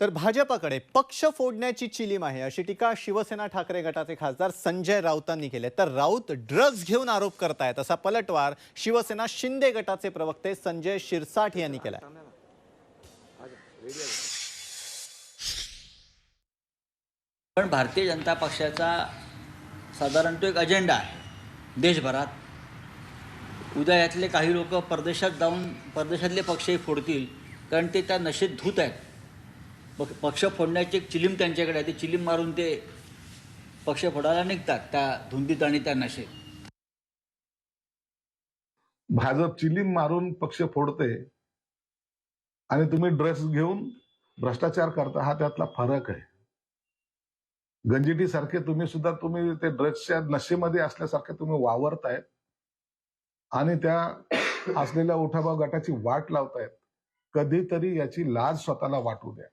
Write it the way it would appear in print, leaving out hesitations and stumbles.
तर भाजपकडे पक्ष फोडण्याची चिलीम आहे अशी टीका शिवसेना ठाकरे गटाचे खासदार संजय राऊतांनी केले। तर राऊत ड्रग्ज घेऊन आरोप करतायत असा पलटवार शिवसेना शिंदे गटाचे प्रवक्ते संजय शिरसाठ यांनी केलाय। पण भारतीय जनता पक्षाचा साधारण तो एक अजेंडा आहे देशभरात। उद्या यातले काही लोक परदेशात जाऊन परदेशातले पक्षही फोडतील, कारण ते त्या नशेत धूत आहेत। पक्ष फोडण्याची एक चिलीम त्यांच्याकडे आहे, ते चिलीम मारून ते पक्ष फोडायला निघतात त्या धुंदीत आणि त्या नशेत। भाजप चिलीम मारून पक्ष फोडते आणि तुम्ही ड्रेस घेऊन भ्रष्टाचार करता, हा त्यातला फरक आहे। गंजिटी सारखे तुम्ही ते ड्रेसच्या नशेमध्ये असल्यासारखे तुम्ही वावरतायत आणि त्या असलेल्या उठावा गटाची वाट लावतायत। कधीतरी याची लाज स्वतःला वाटू द्या।